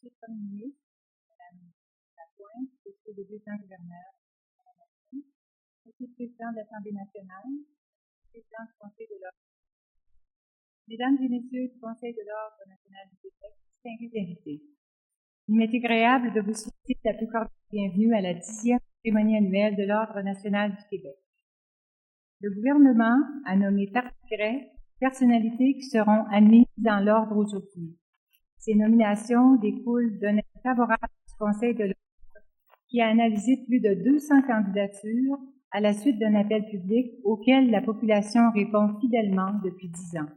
Monsieur le Premier ministre, Madame Lapointe, Monsieur le lieutenant-gouverneur, Monsieur le Président de l'Assemblée nationale, Président du Conseil de l'Ordre, Mesdames et Messieurs du Conseil de l'Ordre national du Québec, distingués invités. Il m'est agréable de vous souhaiter la plus cordiale bienvenue à la 10e cérémonie annuelle de l'Ordre national du Québec. Le gouvernement a nommé par décret personnalités qui seront admises dans l'Ordre aujourd'hui. Ces nominations découlent d'un avis favorable du Conseil de l'Ordre qui a analysé plus de 200 candidatures à la suite d'un appel public auquel la population répond fidèlement depuis 10 ans.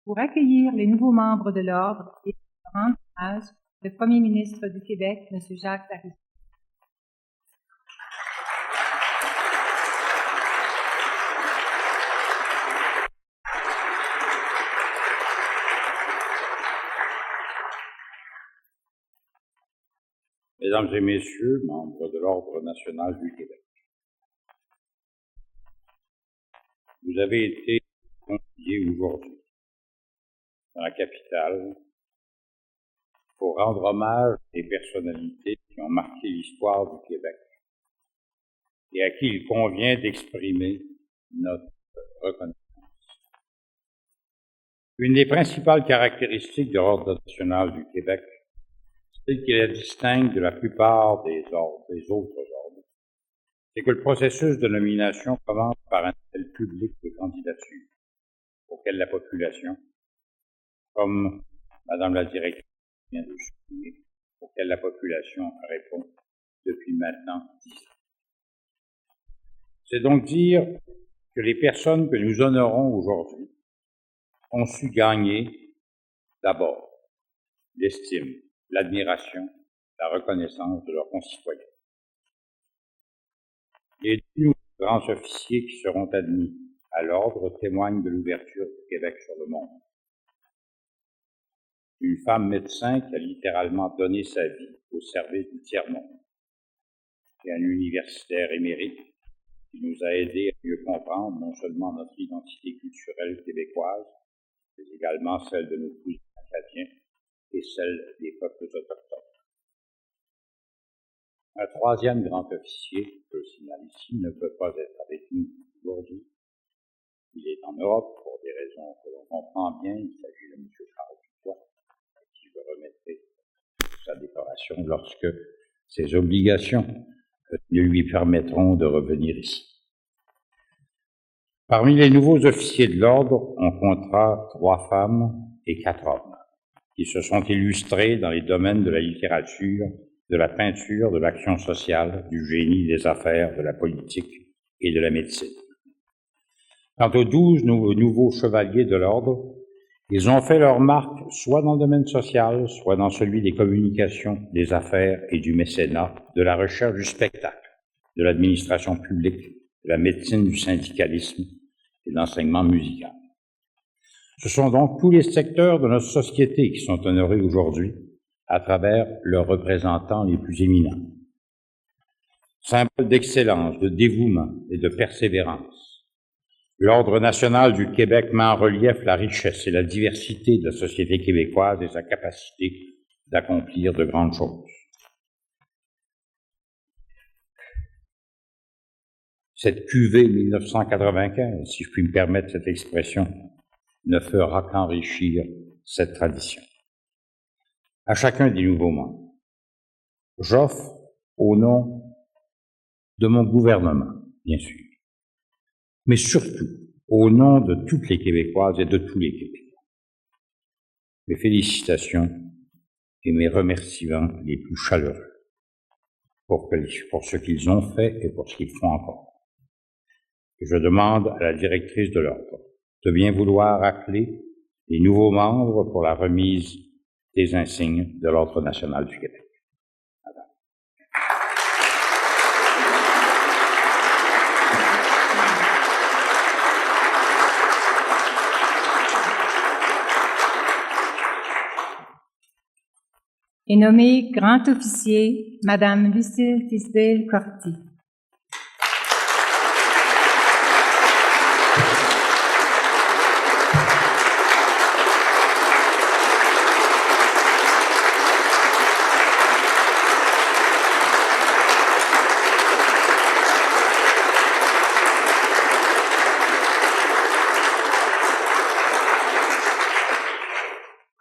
Pour accueillir les nouveaux membres de l'Ordre et rendre hommage, le Premier ministre du Québec, M. Jacques Parizeau. Mesdames et Messieurs, membres de l'Ordre national du Québec, vous avez été conviés aujourd'hui dans la capitale pour rendre hommage aux personnalités qui ont marqué l'histoire du Québec et à qui il convient d'exprimer notre reconnaissance. Une des principales caractéristiques de l'Ordre national du Québec, celle qui la distingue de la plupart des autres ordres, c'est que le processus de nomination commence par un appel public de candidature auquel la population, comme Madame la directrice vient de souligner, auquel la population répond depuis maintenant 10 ans. C'est donc dire que les personnes que nous honorons aujourd'hui ont su gagner d'abord l'estime, l'admiration, la reconnaissance de leurs concitoyens. Les deux grands officiers qui seront admis à l'Ordre témoignent de l'ouverture du Québec sur le monde. Une femme médecin qui a littéralement donné sa vie au service du tiers-monde, et un universitaire émérite qui nous a aidés à mieux comprendre non seulement notre identité culturelle québécoise, mais également celle de nos cousins acadiens et celle des peuples autochtones. Un troisième grand officier, je le signale ici, ne peut pas être avec nous aujourd'hui. Il est en Europe pour des raisons que l'on comprend bien. Il s'agit de M. Charles Dutoit, à qui je remettrai sa décoration lorsque ses obligations lui permettront de revenir ici. Parmi les nouveaux officiers de l'Ordre, on comptera 3 femmes et 4 hommes, qui se sont illustrés dans les domaines de la littérature, de la peinture, de l'action sociale, du génie, des affaires, de la politique et de la médecine. Quant aux 12 nouveaux chevaliers de l'Ordre, ils ont fait leur marque soit dans le domaine social, soit dans celui des communications, des affaires et du mécénat, de la recherche du spectacle, de l'administration publique, de la médecine, du syndicalisme et de l'enseignement musical. Ce sont donc tous les secteurs de notre société qui sont honorés aujourd'hui à travers leurs représentants les plus éminents. Symbole d'excellence, de dévouement et de persévérance, l'Ordre national du Québec met en relief la richesse et la diversité de la société québécoise et sa capacité d'accomplir de grandes choses. Cette cuvée 1995, si je puis me permettre cette expression, ne fera qu'enrichir cette tradition. À chacun des nouveaux membres, j'offre au nom de mon gouvernement, bien sûr, mais surtout au nom de toutes les Québécoises et de tous les Québécois, mes félicitations et mes remerciements les plus chaleureux pour ce qu'ils ont fait et pour ce qu'ils font encore. Et je demande à la directrice de l'Ordre de bien vouloir appeler les nouveaux membres pour la remise des insignes de l'Ordre national du Québec. Madame. Est nommée grand officier Madame Lucille Tisdale-Corty.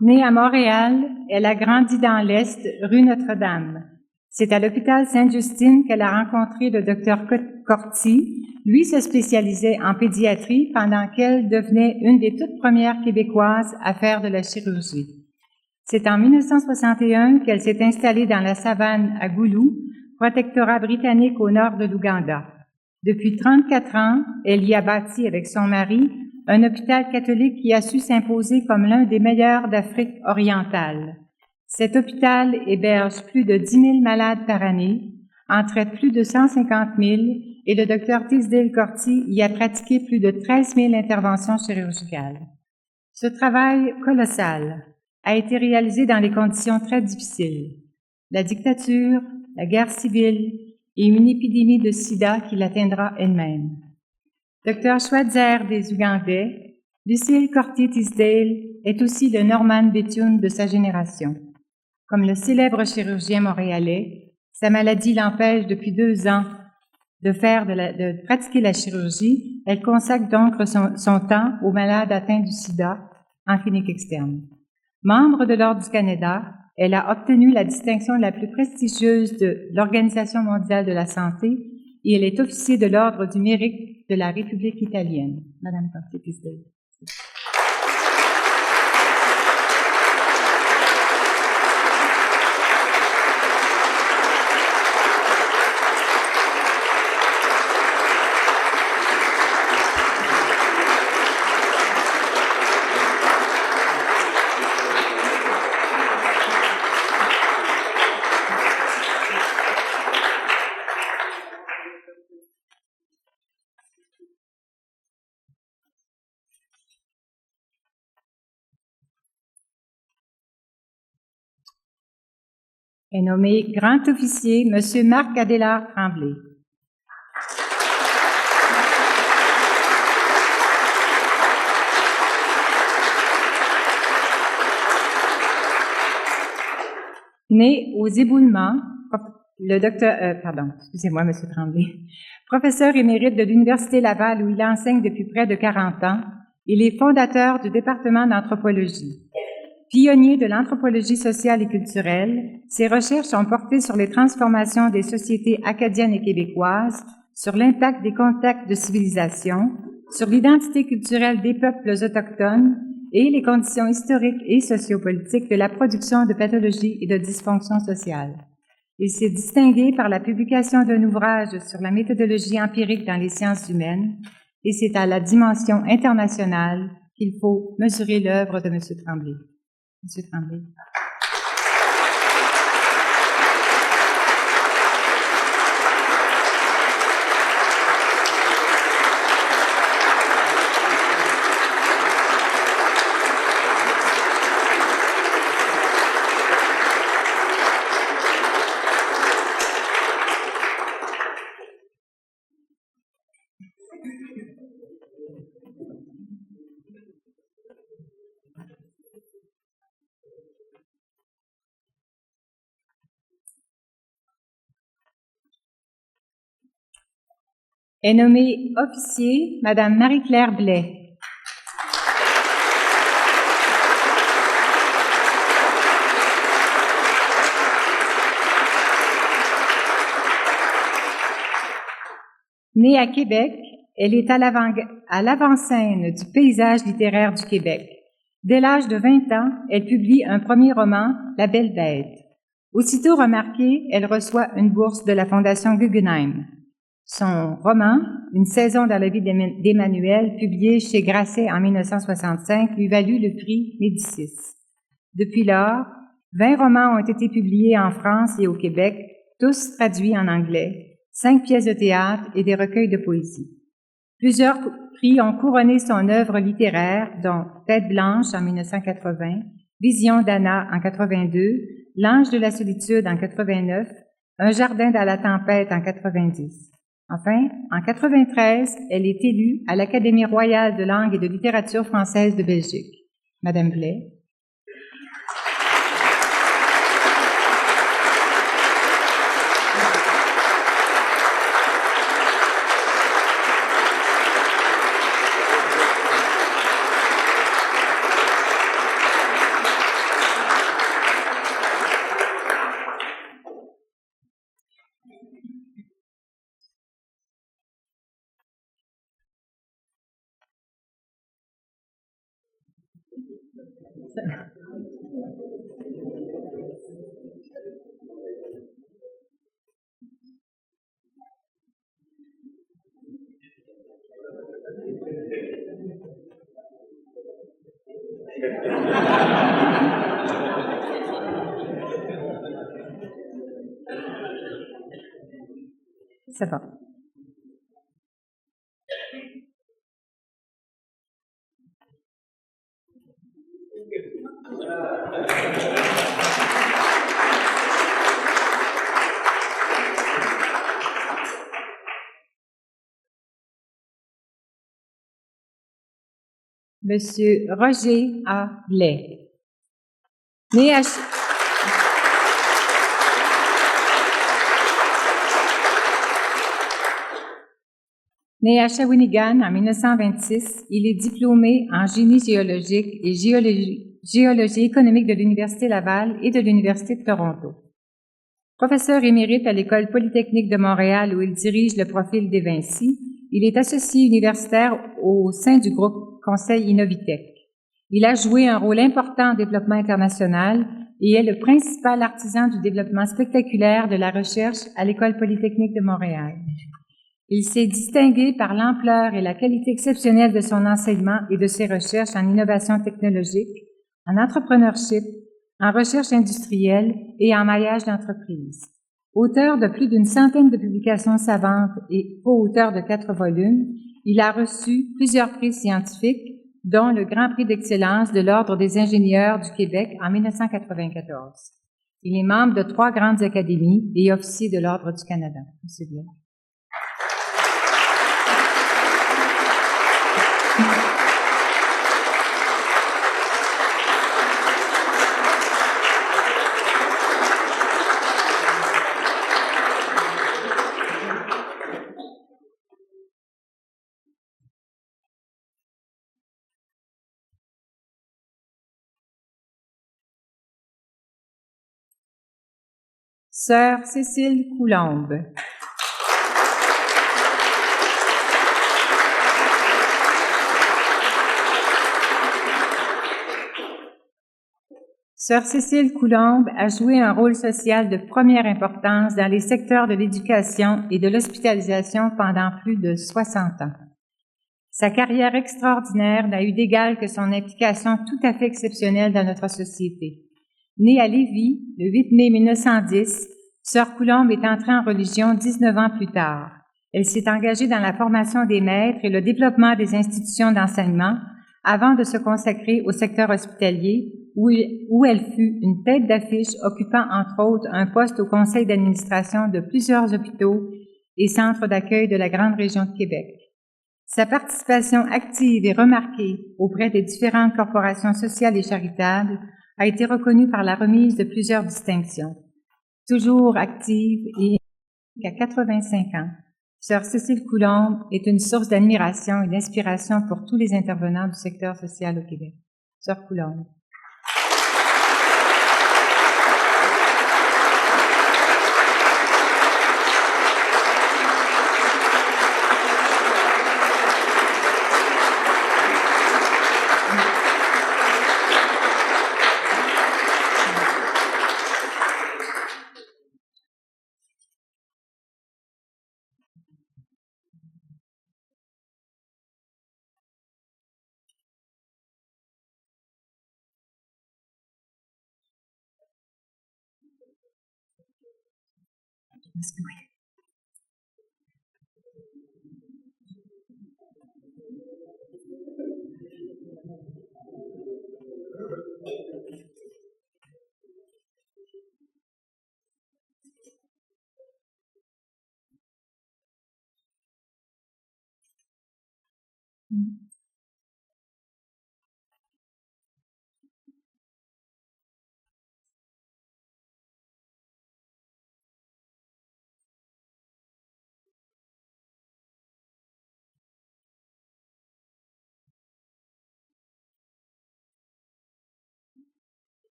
Née à Montréal, elle a grandi dans l'Est, rue Notre-Dame. C'est à l'hôpital Sainte-Justine qu'elle a rencontré le docteur Corti. Lui se spécialisait en pédiatrie pendant qu'elle devenait une des toutes premières Québécoises à faire de la chirurgie. C'est en 1961 qu'elle s'est installée dans la savane à Gulu, protectorat britannique au nord de l'Ouganda. Depuis 34 ans, elle y a bâti avec son mari un hôpital catholique qui a su s'imposer comme l'un des meilleurs d'Afrique orientale. Cet hôpital héberge plus de 10 000 malades par année, en traite plus de 150 000 et le docteur Tisdale Corti y a pratiqué plus de 13 000 interventions chirurgicales. Ce travail colossal a été réalisé dans des conditions très difficiles. La dictature, la guerre civile et une épidémie de sida qui l'atteindra elle-même. Dr. Schweitzer des Ougandais, Lucille Corti Tisdale est aussi le Norman Bethune de sa génération. Comme le célèbre chirurgien montréalais, sa maladie l'empêche depuis 2 ans de pratiquer la chirurgie. Elle consacre donc son temps aux malades atteints du sida en clinique externe. Membre de l'Ordre du Canada, elle a obtenu la distinction la plus prestigieuse de l'Organisation mondiale de la santé et elle est officier de l'Ordre du Mérite de la République italienne. Madame Corti-Tisdale. Est nommé grand officier M. Marc Adélard Tremblay. Né aux éboulements, le docteur, excusez-moi, M. Tremblay, professeur émérite de l'Université Laval où il enseigne depuis près de 40 ans, il est fondateur du département d'anthropologie. Pionnier de l'anthropologie sociale et culturelle, ses recherches ont porté sur les transformations des sociétés acadiennes et québécoises, sur l'impact des contacts de civilisation, sur l'identité culturelle des peuples autochtones et les conditions historiques et sociopolitiques de la production de pathologies et de dysfonctions sociales. Il s'est distingué par la publication d'un ouvrage sur la méthodologie empirique dans les sciences humaines, et c'est à la dimension internationale qu'il faut mesurer l'œuvre de M. Tremblay. M. Tremblay. Est nommée officier Madame Marie-Claire Blais. Née à Québec, elle est à l'avant-scène du paysage littéraire du Québec. Dès l'âge de 20 ans, elle publie un premier roman, La Belle Bête. Aussitôt remarquée, elle reçoit une bourse de la Fondation Guggenheim. Son roman, Une saison dans la vie d'Emmanuel, publié chez Grasset en 1965, lui valut le prix Médicis. Depuis lors, 20 romans ont été publiés en France et au Québec, tous traduits en anglais, 5 pièces de théâtre et des recueils de poésie. Plusieurs prix ont couronné son œuvre littéraire, dont Tête blanche en 1980, Vision d'Anna en 82, L'ange de la solitude en 89, Un jardin dans la tempête en 90. Enfin, en 93, elle est élue à l'Académie royale de langue et de littérature française de Belgique. Madame Blais. Ça va. Monsieur Roger A. Blais. Né à Shawinigan en 1926, il est diplômé en génie géologique et géologie économique de l'Université Laval et de l'Université de Toronto. Professeur émérite à l'École polytechnique de Montréal où il dirige le profil des Vinci, il est associé universitaire au sein du groupe Conseil Innovitech. Il a joué un rôle important en développement international et est le principal artisan du développement spectaculaire de la recherche à l'École polytechnique de Montréal. Il s'est distingué par l'ampleur et la qualité exceptionnelle de son enseignement et de ses recherches en innovation technologique, en entrepreneurship, en recherche industrielle et en maillage d'entreprise. Auteur de plus d'une centaine de publications savantes et co-auteur de 4 volumes, il a reçu plusieurs prix scientifiques, dont le Grand Prix d'excellence de l'Ordre des ingénieurs du Québec en 1994. Il est membre de 3 grandes académies et officier de l'Ordre du Canada. Monsieur Blais. Sœur Cécile Coulombe. Sœur Cécile Coulombe a joué un rôle social de première importance dans les secteurs de l'éducation et de l'hospitalisation pendant plus de 60 ans. Sa carrière extraordinaire n'a eu d'égal que son implication tout à fait exceptionnelle dans notre société. Née à Lévis le 8 mai 1910, Sœur Coulombe est entrée en religion 19 ans plus tard. Elle s'est engagée dans la formation des maîtres et le développement des institutions d'enseignement avant de se consacrer au secteur hospitalier où elle fut une tête d'affiche occupant entre autres un poste au conseil d'administration de plusieurs hôpitaux et centres d'accueil de la grande région de Québec. Sa participation active et remarquée auprès des différentes corporations sociales et charitables a été reconnue par la remise de plusieurs distinctions. Toujours active et à 85 ans, Sœur Cécile Coulombe est une source d'admiration et d'inspiration pour tous les intervenants du secteur social au Québec. Sœur Coulombe.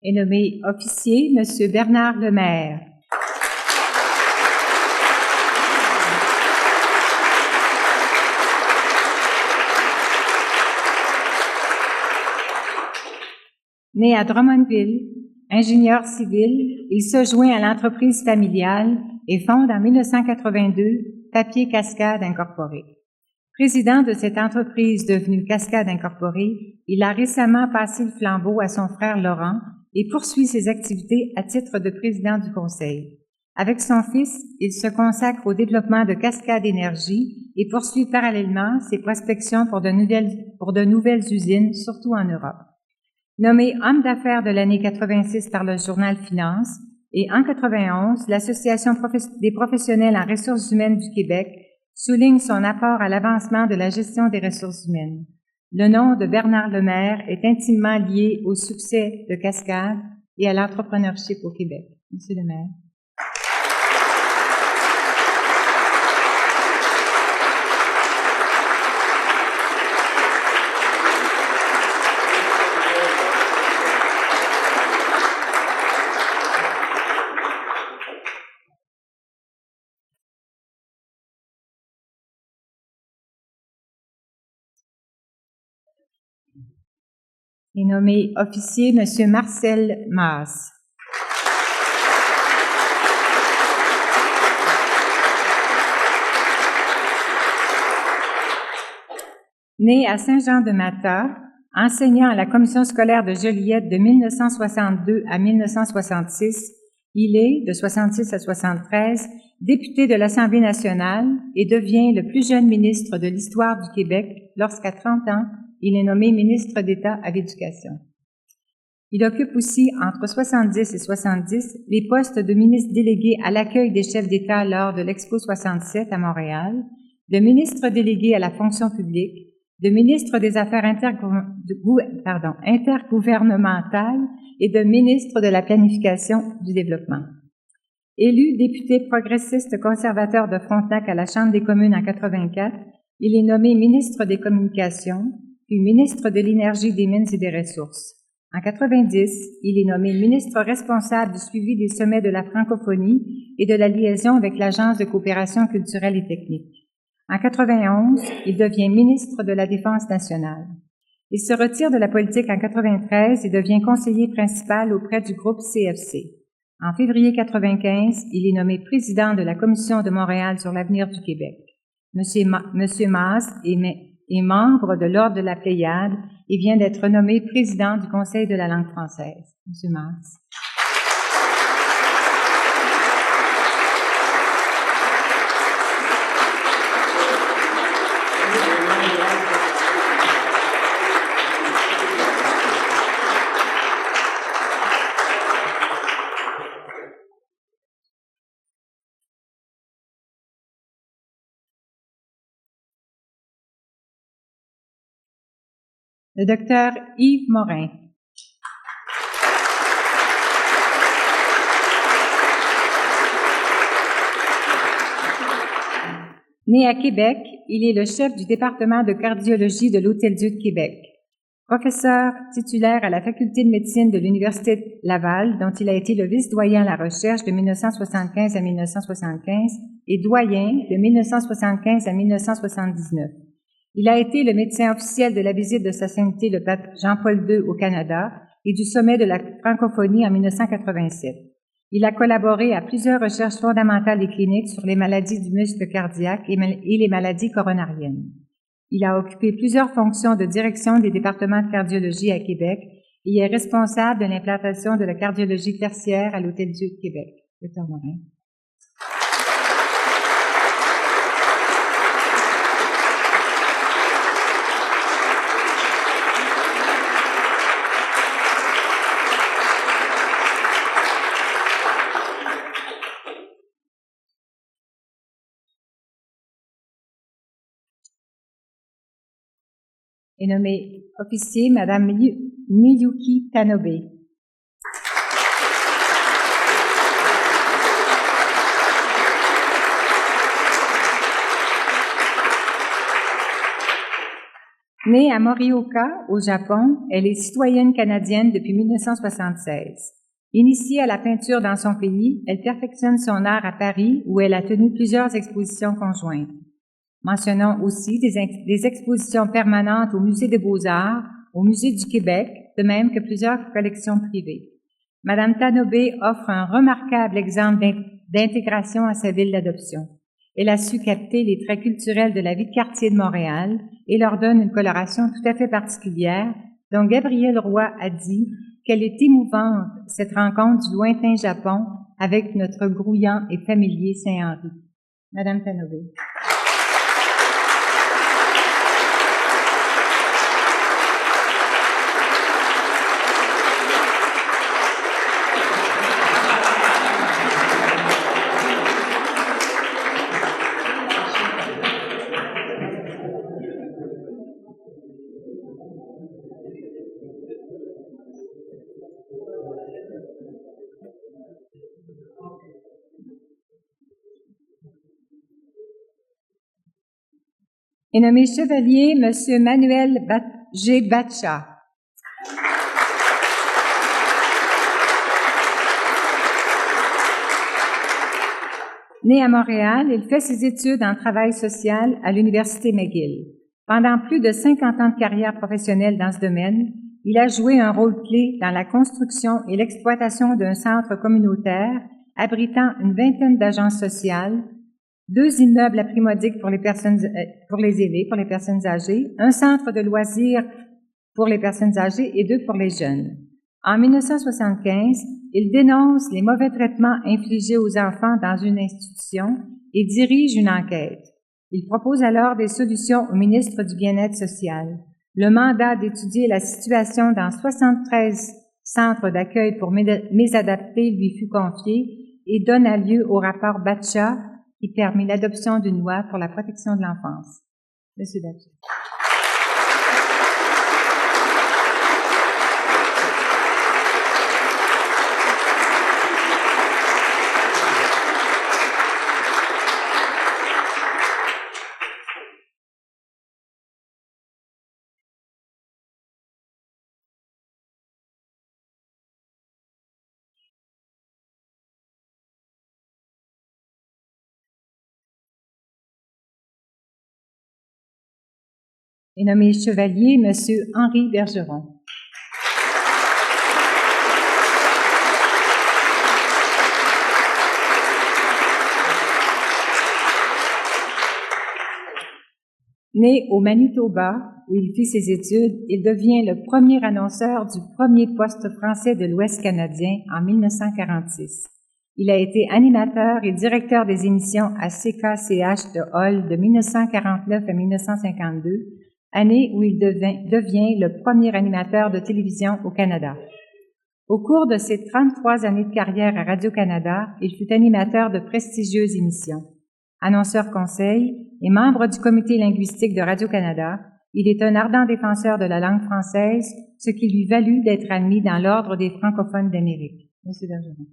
Est nommé officier M. Bernard Lemaire. Né à Drummondville, ingénieur civil, il se joint à l'entreprise familiale et fonde en 1982 Papier Cascade Incorporé. Président de cette entreprise devenue Cascade Incorporée, il a récemment passé le flambeau à son frère Laurent et poursuit ses activités à titre de président du conseil. Avec son fils, il se consacre au développement de Cascade Énergie et poursuit parallèlement ses prospections pour de nouvelles usines, surtout en Europe. Nommé homme d'affaires de l'année 86 par le journal Finance et en 91, l'Association des professionnels en ressources humaines du Québec souligne son apport à l'avancement de la gestion des ressources humaines. Le nom de Bernard Lemaire est intimement lié au succès de Cascade et à l'entrepreneurship au Québec. Monsieur Lemaire. Est nommé officier M. Marcel Maas. Né à Saint-Jean-de-Matha, enseignant à la commission scolaire de Joliette de 1962 à 1966, il est, de 66 à 73, député de l'Assemblée nationale et devient le plus jeune ministre de l'histoire du Québec lorsqu'à 30 ans, il est nommé ministre d'État à l'Éducation. Il occupe aussi, entre 70 et 70, les postes de ministre délégué à l'accueil des chefs d'État lors de l'Expo 67 à Montréal, de ministre délégué à la fonction publique, de ministre des Affaires intergouvernementales et de ministre de la Planification du Développement. Élu député progressiste conservateur de Frontenac à la Chambre des communes en 84, il est nommé ministre des Communications, puis ministre de l'Énergie, des Mines et des Ressources. En 90, il est nommé ministre responsable du suivi des sommets de la francophonie et de la liaison avec l'Agence de coopération culturelle et technique. En 91, il devient ministre de la Défense nationale. Il se retire de la politique en 93 et devient conseiller principal auprès du groupe CFC. En février 95, il est nommé président de la Commission de Montréal sur l'avenir du Québec. Monsieur Maas est membre de l'Ordre de la Pléiade et vient d'être nommé président du Conseil de la langue française. Monsieur Maas. Le docteur Yves Morin. Né à Québec, il est le chef du département de cardiologie de l'Hôtel-Dieu de Québec. Professeur titulaire à la Faculté de médecine de l'Université Laval, dont il a été le vice-doyen à la recherche de 1975 à 1975 et doyen de 1975 à 1979. Il a été le médecin officiel de la visite de Sa Sainteté le pape Jean-Paul II au Canada et du sommet de la francophonie en 1987. Il a collaboré à plusieurs recherches fondamentales et cliniques sur les maladies du muscle cardiaque et les maladies coronariennes. Il a occupé plusieurs fonctions de direction des départements de cardiologie à Québec et est responsable de l'implantation de la cardiologie tertiaire à l'Hôtel-Dieu de Québec. Dr. Morin. Est nommé officier Madame Miyuki Tanobe. Née à Morioka, au Japon, elle est citoyenne canadienne depuis 1976. Initiée à la peinture dans son pays, elle perfectionne son art à Paris, où elle a tenu plusieurs expositions conjointes. Mentionnons aussi des expositions permanentes au Musée des Beaux-Arts, au Musée du Québec, de même que plusieurs collections privées. Madame Tanobe offre un remarquable exemple d'intégration à sa ville d'adoption. Elle a su capter les traits culturels de la vie de quartier de Montréal et leur donne une coloration tout à fait particulière, dont Gabrielle Roy a dit qu'elle est émouvante, cette rencontre du lointain Japon avec notre grouillant et familier Saint-Henri. Madame Tanobe. Est nommé chevalier M. Manuel G. Batcha. Né à Montréal, il fait ses études en travail social à l'Université McGill. Pendant plus de 50 ans de carrière professionnelle dans ce domaine, il a joué un rôle clé dans la construction et l'exploitation d'un centre communautaire abritant une vingtaine d'agences sociales, 2 immeubles à prix modique pour les personnes âgées, un centre de loisirs pour les personnes âgées et 2 pour les jeunes. En 1975, il dénonce les mauvais traitements infligés aux enfants dans une institution et dirige une enquête. Il propose alors des solutions au ministre du Bien-être social. Le mandat d'étudier la situation dans 73 centres d'accueil pour mésadaptés lui fut confié et donna lieu au rapport Batcha qui permet l'adoption d'une loi pour la protection de l'enfance. Monsieur Batcha. Est nommé chevalier M. Henri Bergeron. Né au Manitoba, où il fit ses études, il devient le premier annonceur du premier poste français de l'Ouest canadien en 1946. Il a été animateur et directeur des émissions à CKCH de Hull de 1949 à 1952, année où il devient le premier animateur de télévision au Canada. Au cours de ses 33 années de carrière à Radio-Canada, il fut animateur de prestigieuses émissions. Annonceur conseil et membre du comité linguistique de Radio-Canada, il est un ardent défenseur de la langue française, ce qui lui valut d'être admis dans l'Ordre des francophones d'Amérique. Monsieur Bergeron.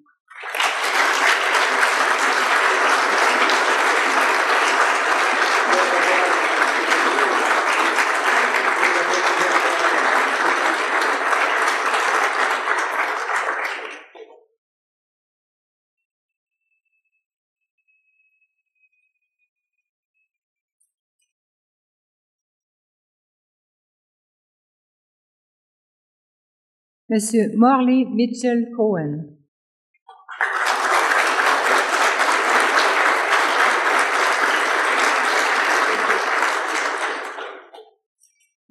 Monsieur Morley Mitchell Cohen.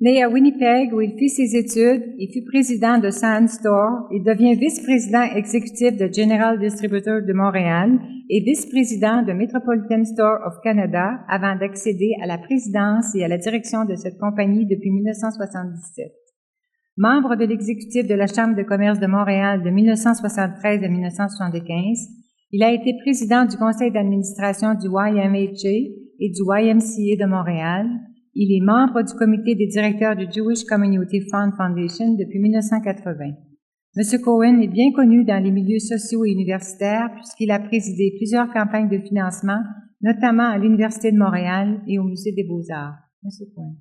Né à Winnipeg, où il fit ses études, il fut président de Sand Store, il devient vice-président exécutif de General Distributor de Montréal et vice-président de Metropolitan Store of Canada avant d'accéder à la présidence et à la direction de cette compagnie depuis 1977. Membre de l'exécutif de la Chambre de commerce de Montréal de 1973 à 1975, il a été président du conseil d'administration du YMHA et du YMCA de Montréal. Il est membre du comité des directeurs du Jewish Community Fund Foundation depuis 1980. M. Cohen est bien connu dans les milieux sociaux et universitaires puisqu'il a présidé plusieurs campagnes de financement, notamment à l'Université de Montréal et au Musée des Beaux-Arts. M. Cohen.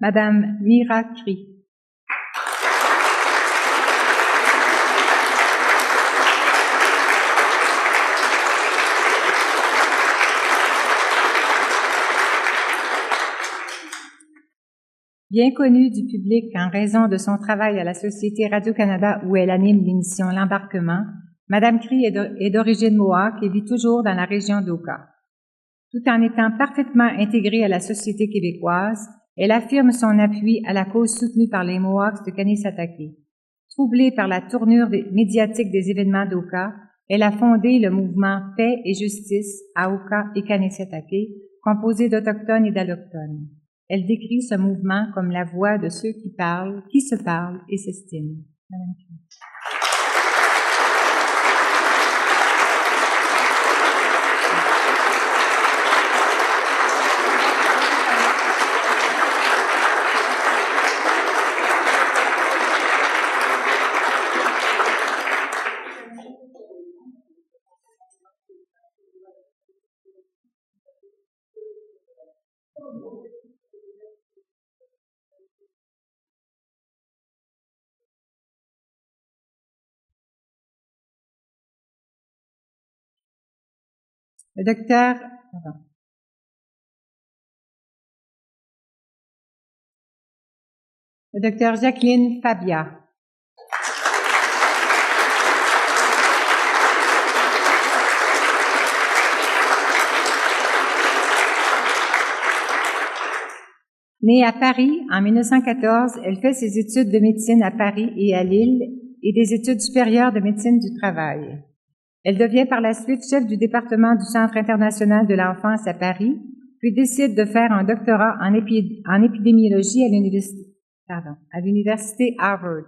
Madame Mira Cri. Bien connue du public en raison de son travail à la Société Radio-Canada où elle anime l'émission L'Embarquement, Madame Cri est d'origine mohawk et vit toujours dans la région d'Oka. Tout en étant parfaitement intégrée à la société québécoise, elle affirme son appui à la cause soutenue par les Mohawks de Kanesatake. Troublée par la tournure médiatique des événements d'Oka, elle a fondé le mouvement Paix et Justice à Oka et Kanesatake, composé d'Autochtones et d'Allochtones. Elle décrit ce mouvement comme la voix de ceux qui se parlent et s'estiment. Madame Cri. Le docteur Jacqueline Fabia. Née à Paris en 1914, elle fait ses études de médecine à Paris et à Lille et des études supérieures de médecine du travail. Elle devient par la suite chef du département du Centre international de l'enfance à Paris, puis décide de faire un doctorat en épidémiologie à l'université Harvard.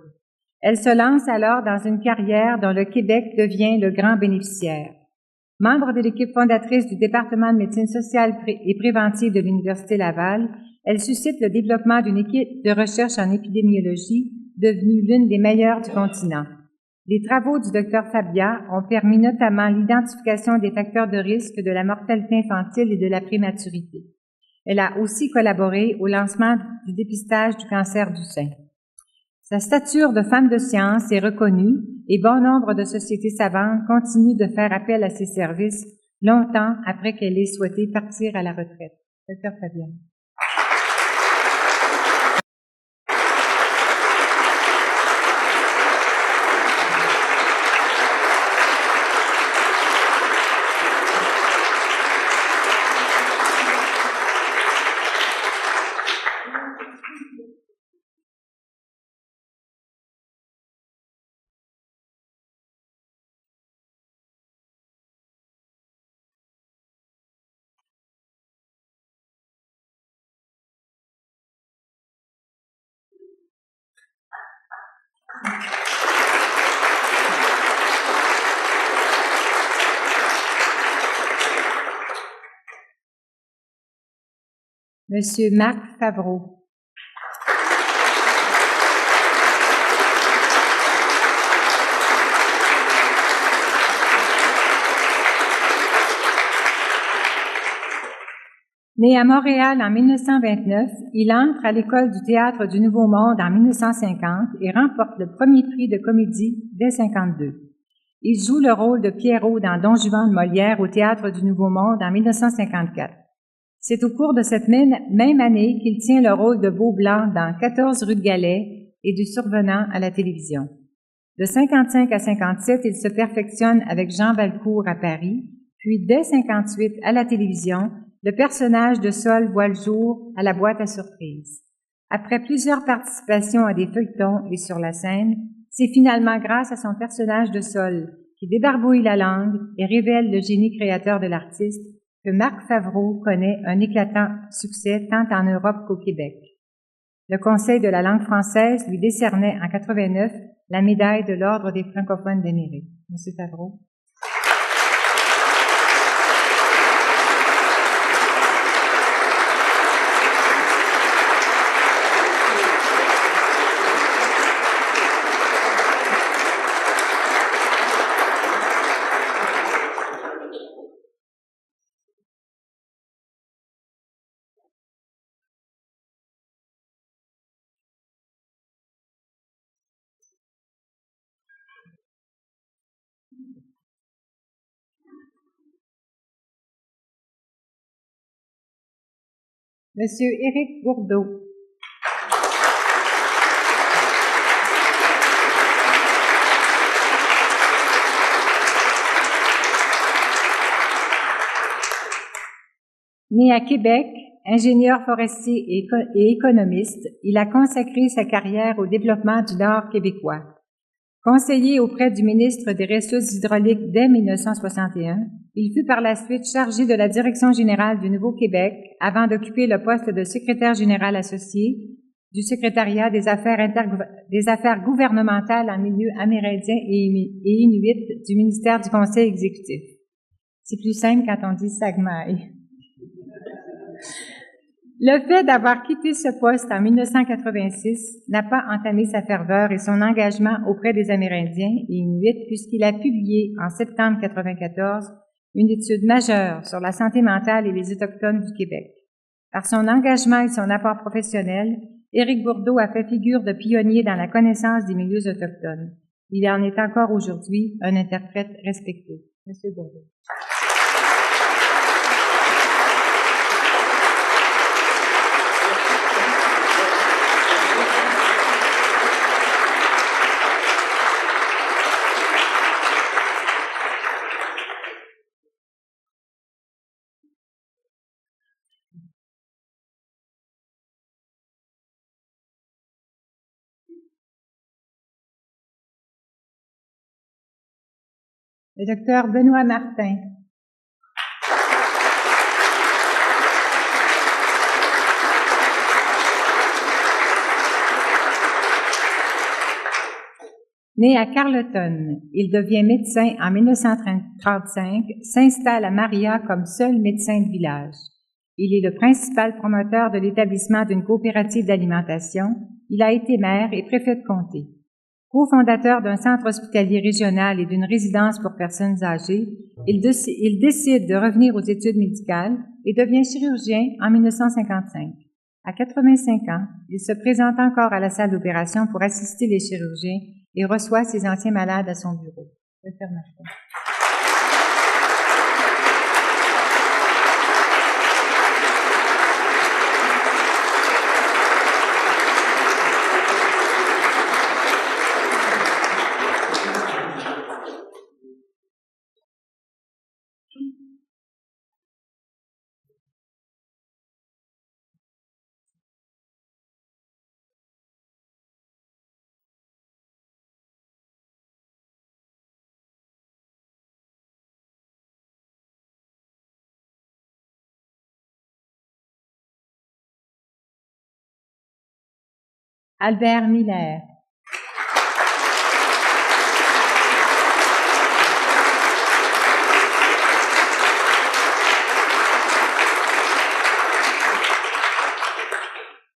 Elle se lance alors dans une carrière dont le Québec devient le grand bénéficiaire. Membre de l'équipe fondatrice du département de médecine sociale et préventive de l'Université Laval, elle suscite le développement d'une équipe de recherche en épidémiologie devenue l'une des meilleures du continent. Les travaux du Dr Fabia ont permis notamment l'identification des facteurs de risque de la mortalité infantile et de la prématurité. Elle a aussi collaboré au lancement du dépistage du cancer du sein. Sa stature de femme de science est reconnue et bon nombre de sociétés savantes continuent de faire appel à ses services longtemps après qu'elle ait souhaité partir à la retraite. Dr Fabia. Monsieur Marc Favreau. Né à Montréal en 1929, il entre à l'École du théâtre du Nouveau Monde en 1950 et remporte le premier prix de comédie dès 1952. Il joue le rôle de Pierrot dans Don Juan de Molière au Théâtre du Nouveau Monde en 1954. C'est au cours de cette même année qu'il tient le rôle de Beau-Blanc dans 14 rue de Galais et du Survenant à la télévision. De 55 à 57, il se perfectionne avec Jean Valcourt à Paris, puis dès 58 à la télévision, le personnage de Sol voit le jour à la boîte à surprise. Après plusieurs participations à des feuilletons et sur la scène, c'est finalement grâce à son personnage de Sol, qui débarbouille la langue et révèle le génie créateur de l'artiste, que Marc Favreau connaît un éclatant succès tant en Europe qu'au Québec. Le Conseil de la langue française lui décernait en 89 la médaille de l'Ordre des francophones vénérés. Monsieur Favreau. Monsieur Éric Gourdeau. Né à Québec, ingénieur forestier et économiste, il a consacré sa carrière au développement du Nord québécois. Conseiller auprès du ministre des Ressources hydrauliques dès 1961, il fut par la suite chargé de la direction générale du Nouveau-Québec avant d'occuper le poste de secrétaire général associé du secrétariat des affaires gouvernementales en milieu amérindien et inuit du ministère du Conseil exécutif. C'est plus simple quand on dit SAGMAI. Le fait d'avoir quitté ce poste en 1986 n'a pas entamé sa ferveur et son engagement auprès des Amérindiens et Inuits puisqu'il a publié en septembre 1994 une étude majeure sur la santé mentale et les Autochtones du Québec. Par son engagement et son apport professionnel, Éric Gourdeau a fait figure de pionnier dans la connaissance des milieux autochtones. Il en est encore aujourd'hui un interprète respecté. Monsieur Gourdeau. Le docteur Benoît Martin. Né à Carleton, il devient médecin en 1935, s'installe à Maria comme seul médecin de village. Il est le principal promoteur de l'établissement d'une coopérative d'alimentation. Il a été maire et préfet de comté. Co-fondateur d'un centre hospitalier régional et d'une résidence pour personnes âgées, il décide de revenir aux études médicales et devient chirurgien en 1955. À 85 ans, il se présente encore à la salle d'opération pour assister les chirurgiens et reçoit ses anciens malades à son bureau. Docteur Martin. Albert Miller.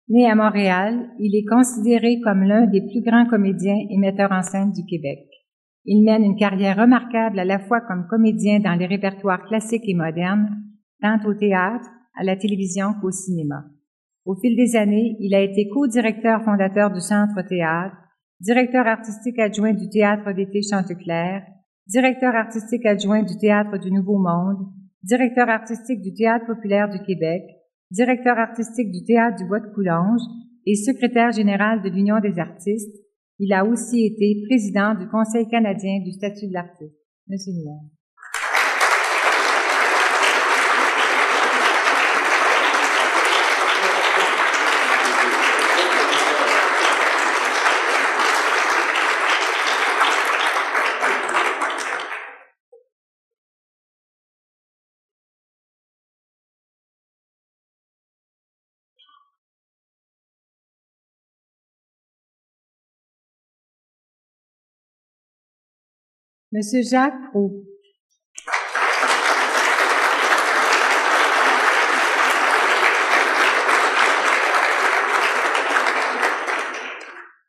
Né à Montréal, il est considéré comme l'un des plus grands comédiens et metteurs en scène du Québec. Il mène une carrière remarquable à la fois comme comédien dans les répertoires classiques et modernes, tant au théâtre, à la télévision qu'au cinéma. Au fil des années, il a été co-directeur fondateur du Centre Théâtre, directeur artistique adjoint du Théâtre d'été Chanteclair, directeur artistique adjoint du Théâtre du Nouveau Monde, directeur artistique du Théâtre populaire du Québec, directeur artistique du Théâtre du Bois de Coulanges et secrétaire général de l'Union des artistes. Il a aussi été président du Conseil canadien du statut de l'artiste. Monsieur Miller. Monsieur Jacques Proulx.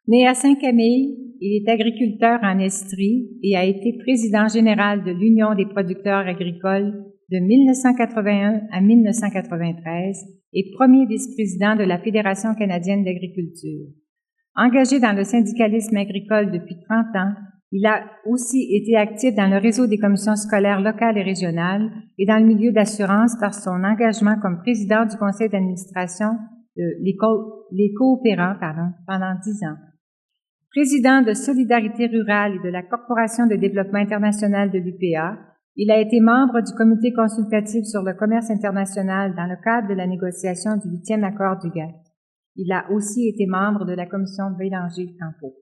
Né à Saint-Camille, il est agriculteur en Estrie et a été président général de l'Union des producteurs agricoles de 1981 à 1993 et premier vice-président de la Fédération canadienne d'agriculture. Engagé dans le syndicalisme agricole depuis 30 ans, Il a aussi été actif dans le réseau des commissions scolaires locales et régionales et dans le milieu d'assurance par son engagement comme président du conseil d'administration de les coopérants pendant 10 ans. Président de Solidarité rurale et de la Corporation de développement international de l'UPA, il a été membre du comité consultatif sur le commerce international dans le cadre de la négociation du 8e accord du GATT. Il a aussi été membre de la commission Bélanger-Campo.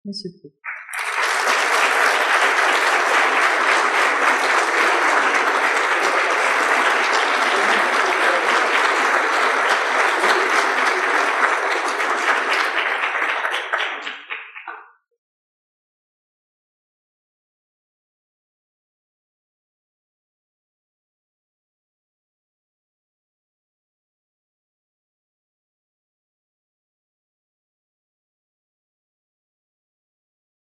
Monsieur Proulx.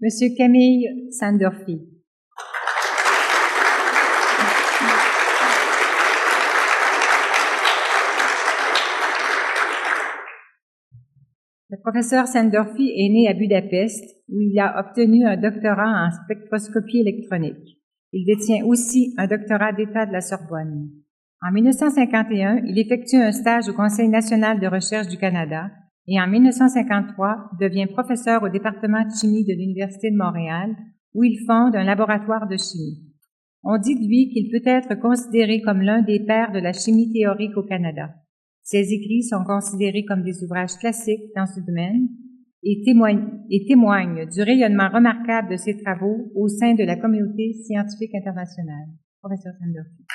Monsieur Camille Sandorfi. Le professeur Sandorfi est né à Budapest, où il a obtenu un doctorat en spectroscopie électronique. Il détient aussi un doctorat d'État de la Sorbonne. En 1951, il effectue un stage au Conseil national de recherche du Canada et en 1953 devient professeur au département de chimie de l'Université de Montréal, où il fonde un laboratoire de chimie. On dit de lui qu'il peut être considéré comme l'un des pères de la chimie théorique au Canada. Ses écrits sont considérés comme des ouvrages classiques dans ce domaine et témoignent du rayonnement remarquable de ses travaux au sein de la communauté scientifique internationale. Professeur Sandorfi.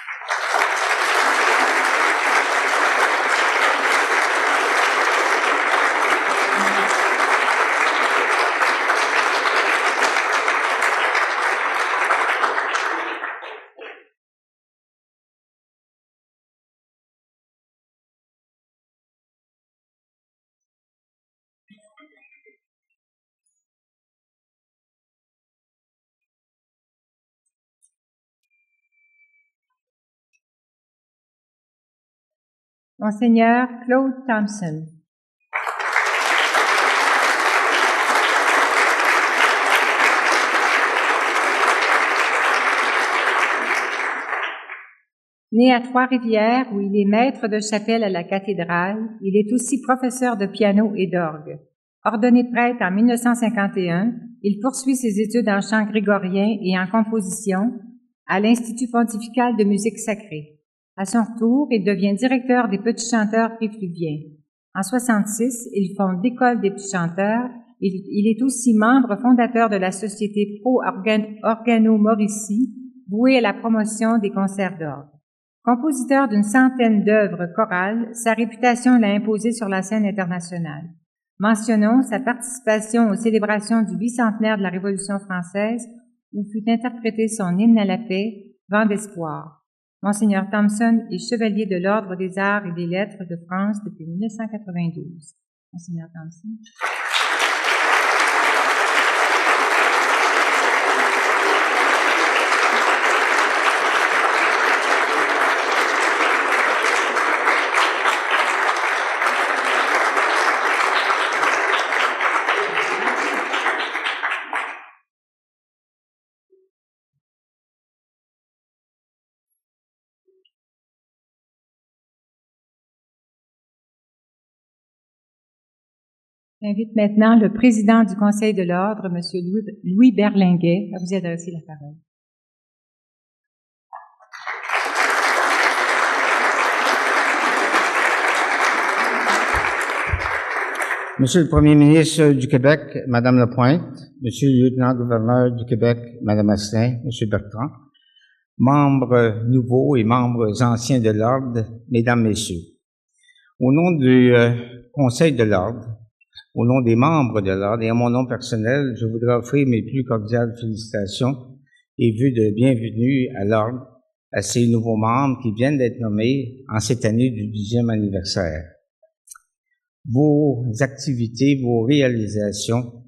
Monseigneur Claude Thompson. Né à Trois-Rivières, où il est maître de chapelle à la cathédrale, il est aussi professeur de piano et d'orgue. Ordonné prêtre en 1951, il poursuit ses études en chant grégorien et en composition à l'Institut pontifical de musique sacrée. À son retour, il devient directeur des petits chanteurs préfluviens. En 1966, il fonde l'École des petits chanteurs. Il est aussi membre fondateur de la Société Pro Organo Mauricie, vouée à la promotion des concerts d'orgue. Compositeur d'une centaine d'œuvres chorales, sa réputation l'a imposé sur la scène internationale. Mentionnons sa participation aux célébrations du bicentenaire de la Révolution française, où fut interprété son hymne à la paix, Vent d'espoir. Monseigneur Thompson est chevalier de l'Ordre des Arts et des Lettres de France depuis 1992. Monseigneur Thompson. J'invite maintenant le président du Conseil de l'Ordre, M. Louis Berlinguet, à vous adresser la parole. Monsieur le Premier ministre du Québec, Madame Lapointe, Monsieur le lieutenant-gouverneur du Québec, Madame Asselin, Monsieur Bertrand, membres nouveaux et membres anciens de l'Ordre, Mesdames, Messieurs. Au nom du Conseil de l'Ordre, au nom des membres de l'Ordre et à mon nom personnel, je voudrais offrir mes plus cordiales félicitations et vœux de bienvenue à l'Ordre à ces nouveaux membres qui viennent d'être nommés en cette année du 10e anniversaire. Vos activités, vos réalisations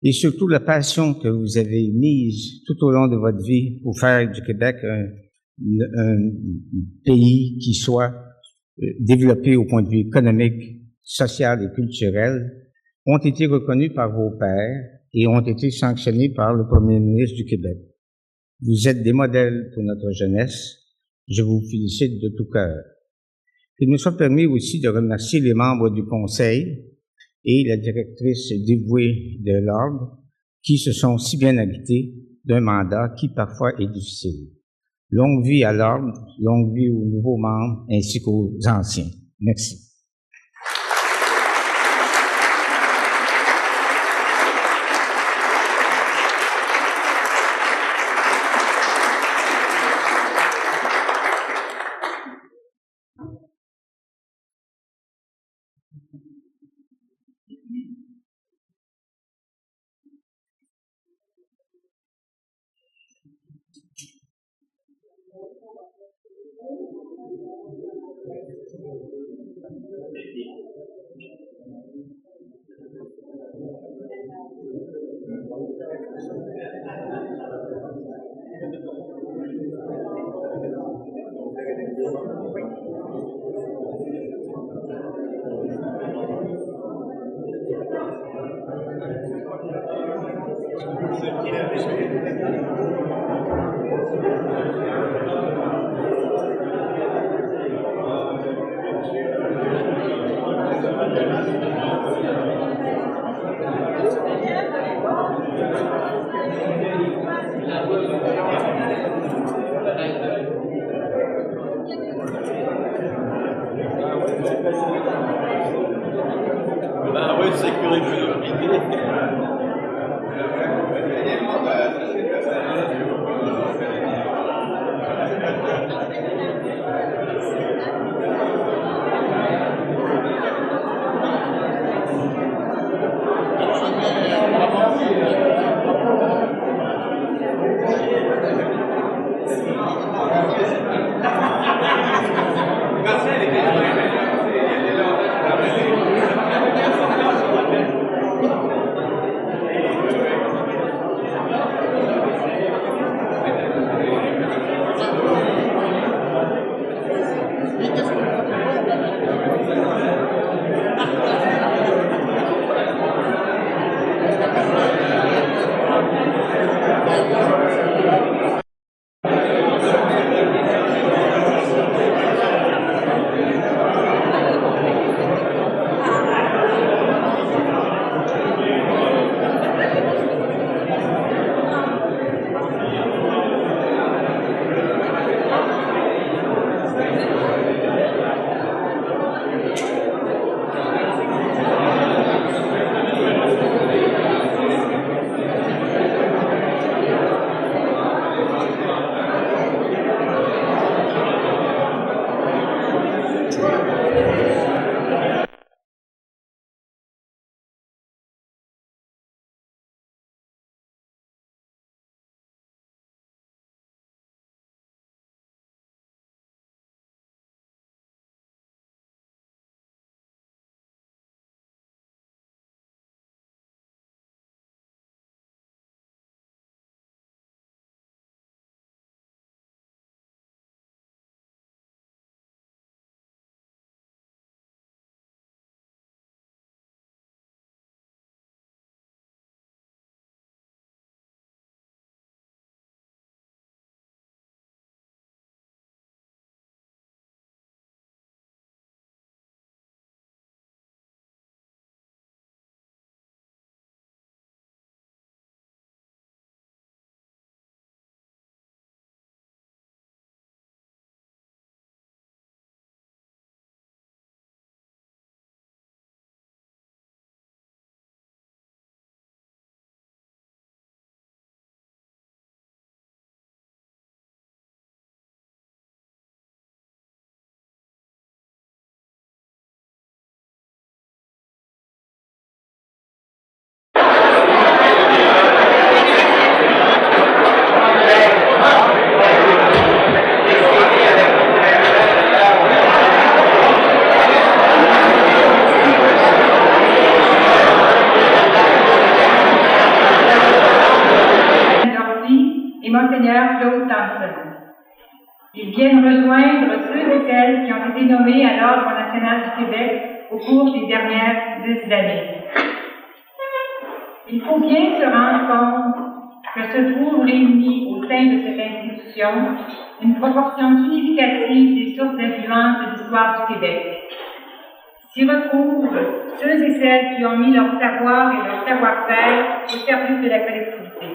et surtout la passion que vous avez mise tout au long de votre vie pour faire du Québec un pays qui soit développé au point de vue économique, social et culturel ont été reconnus par vos pairs et ont été sanctionnés par le Premier ministre du Québec. Vous êtes des modèles pour notre jeunesse. Je vous félicite de tout cœur. Il me soit permis aussi de remercier les membres du Conseil et la directrice dévouée de l'Ordre qui se sont si bien acquittés d'un mandat qui parfois est difficile. Longue vie à l'Ordre, longue vie aux nouveaux membres ainsi qu'aux anciens. Merci. Monseigneur Claude Thompson. Ils viennent rejoindre ceux et celles qui ont été nommés à l'Ordre national du Québec au cours des dernières 10 années. Il faut bien se rendre compte que se trouvent réunis au sein de cette institution une proportion significative des sources d'influence de l'histoire du Québec. S'y retrouvent ceux et celles qui ont mis leur savoir et leur savoir-faire au service de la collectivité.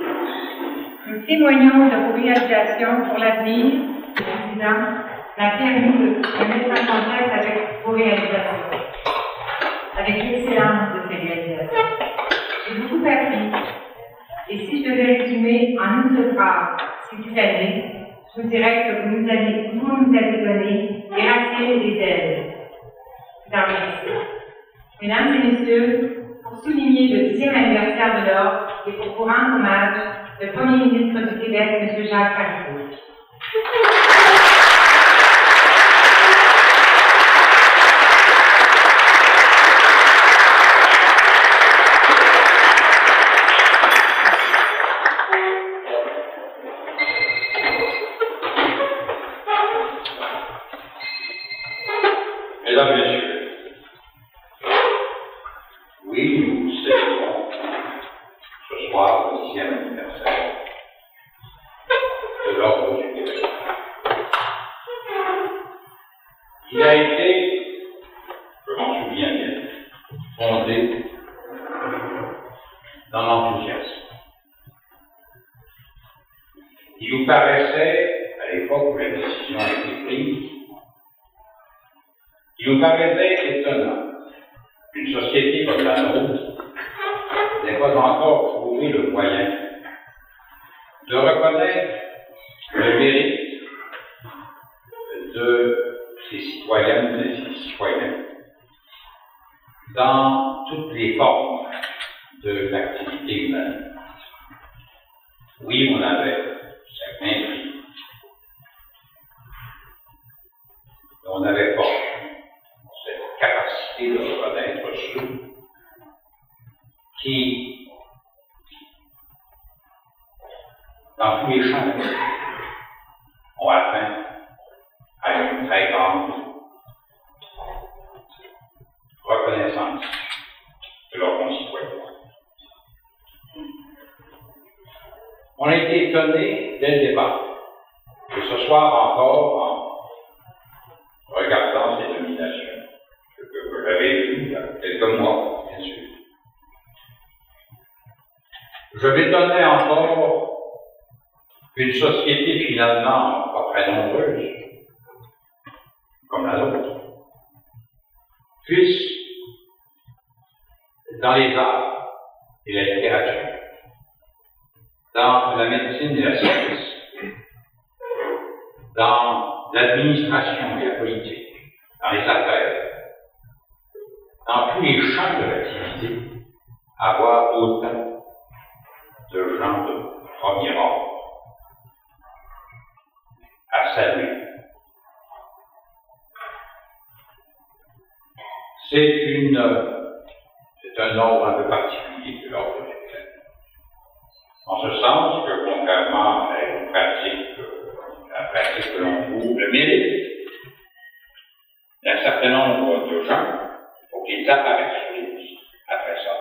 Nous témoignons de vos réalisations pour l'avenir. Le président m'a permis de mettre en contact avec vos réalisations, avec l'excellence de ces réalisations. J'ai beaucoup appris, et si je devais résumer en une seule phrase ce que vous avez, je vous dirais que vous nous avez donné des racines et des ailes. Mesdames et messieurs, pour souligner le 10e anniversaire de l'Ordre et pour vous rendre hommage, le Premier ministre du Québec, M. Jacques Parizeau. Mesdames et messieurs, oui, nous célébrons ce soir le 10e anniversaire de l'Ordre du Québec. Il a été, je m'en souviens bien, fondé dans l'enthousiasme. Il nous paraissait, à l'époque où la décision a été prise, il nous paraissait étonnant qu'une société comme la nôtre n'ait pas encore trouvé le moyen de reconnaître le mérite de ses citoyennes et ses citoyens dans toutes les formes de l'activité humaine. Oui, on avait certains prix. On n'avait pas cette capacité de reconnaître ceux qui, dans tous les champs, ont atteint à une très grande reconnaissance de leurs concitoyens. On a été étonnés dès le départ que ce soir encore, en regardant ces nominations, que j'avais vues il y a quelques mois, bien sûr, je m'étonnais encore qu'une société finalement pas très nombreuse, comme la nôtre, puisse, dans les arts et la littérature, dans la médecine et la science, dans l'administration et la politique, dans les affaires, dans tous les champs de l'activité, avoir autant de gens de premier ordre à saluer. C'est un ordre un peu particulier que l'ordre du Québec. En ce sens que, contrairement à la pratique que l'on trouve, le mérite d'un certain nombre de gens, il faut qu'ils apparaissent sur les listes après ça.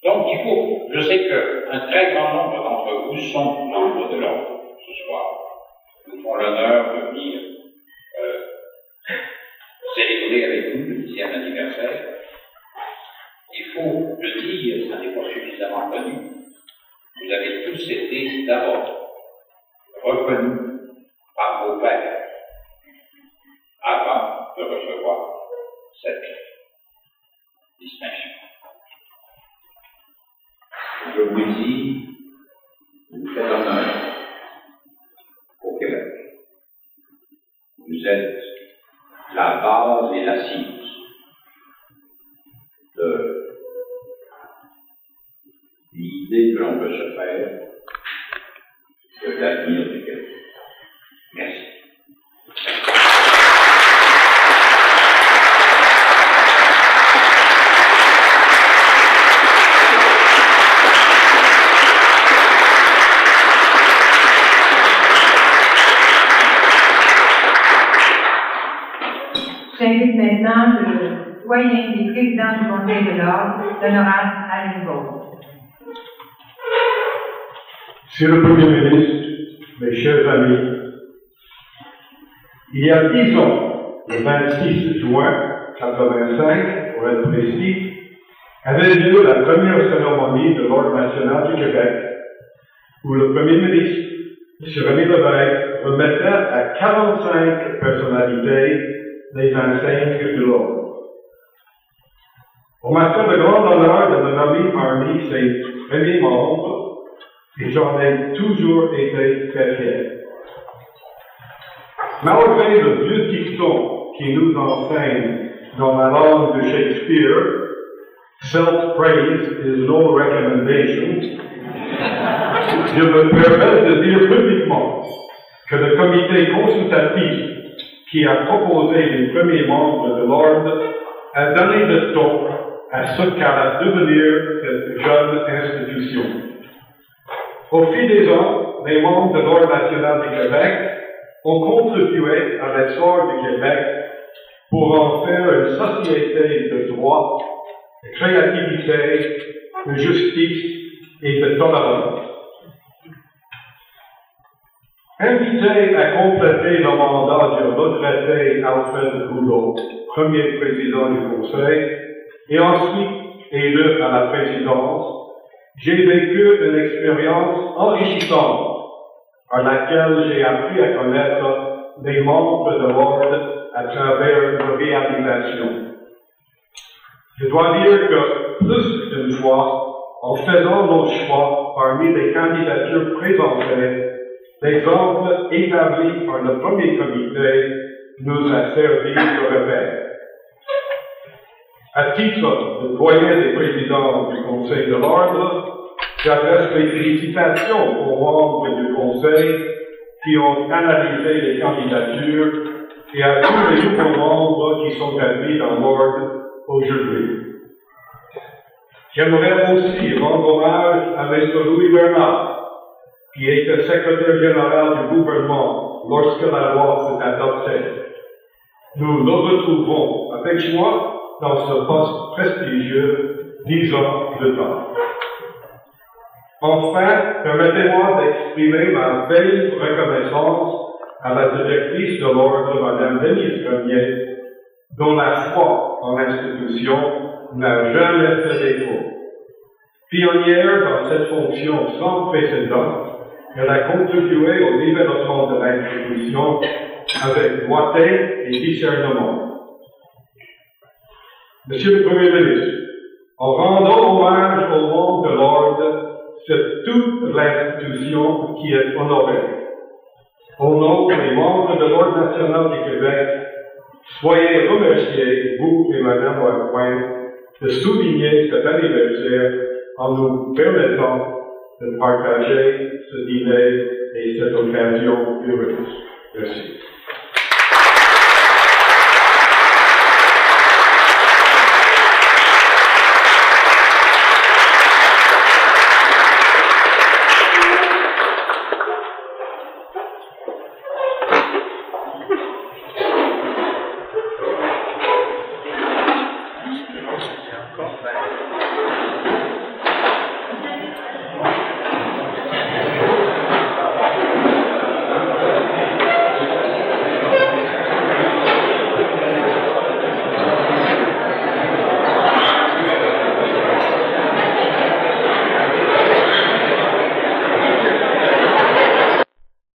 Donc, je sais qu'un très grand nombre d'entre vous sont membres de l'ordre ce soir. Nous font l'honneur de venir célébrer avec nous le 10e anniversaire. Il faut le dire, ça n'est pas suffisamment connu. Vous avez tous été d'abord reconnus par vos pères avant de recevoir cette distinction. Je vous dis, vous faites honneur au Québec. Vous êtes la base et l'assise de l'idée que l'on peut se faire de l'avenir du Québec. Merci. J'invite maintenant le doyen des présidents du Conseil de l'Ordre, l'honorable Alain Gault. Monsieur le Premier ministre, mes chers amis, il y a 10 ans, le 26 juin 1985, pour être précis, avait lieu la première cérémonie de l'Ordre national du Québec, où le Premier ministre, M. René Lévesque, remettait à 45 personnalités les insignes de l'Ordre. On m'a fait le grand honneur de me nommer parmi ses premiers membres, et j'en ai toujours été très fier. Malgré le vieux dicton qui nous enseigne dans la langue de Shakespeare, self-praise is no recommendation, je me permets de dire publiquement que le comité consultatif qui a proposé les premiers membres de l'Ordre a donné le ton à ce qu'allait devenir cette jeune institution. Au fil des ans, les membres de l'Ordre national du Québec ont contribué à l'essor du Québec pour en faire une société de droit, de créativité, de justice et de tolérance. Invité à compléter le mandat du retraité Alfred Goulot, premier président du Conseil, et ensuite élu à la présidence, j'ai vécu une expérience enrichissante par laquelle j'ai appris à connaître les membres de l'Ordre à travers nos réalisations. Je dois dire que plus d'une fois, en faisant nos choix parmi les candidatures présentées, l'exemple établi par le premier comité nous a servi de repère. À titre de doyen des présidents du Conseil de l'Ordre, j'adresse mes félicitations aux membres du Conseil qui ont analysé les candidatures et à tous les nouveaux membres qui sont admis dans l'Ordre aujourd'hui. J'aimerais aussi rendre hommage à M. Louis Bernard, qui était secrétaire général du gouvernement lorsque la loi fut adoptée. Nous le retrouverons avec joie dans ce poste prestigieux 10 ans plus tard. Enfin, permettez-moi d'exprimer ma vive reconnaissance à la directrice de l'Ordre, Mme Denise Grenier, dont la foi en l'institution n'a jamais fait défaut. Pionnière dans cette fonction sans précédent, elle a contribué au développement de l'institution avec droiture et discernement. Monsieur le Premier ministre, en rendant hommage au monde de l'Ordre, c'est toute l'institution qui est honorée. Au nom des membres de l'Ordre national du Québec, soyez remerciés, vous et Mme Lapointe, de souligner cet anniversaire en nous permettant de partager ce dîner et cette occasion heureuse. Merci.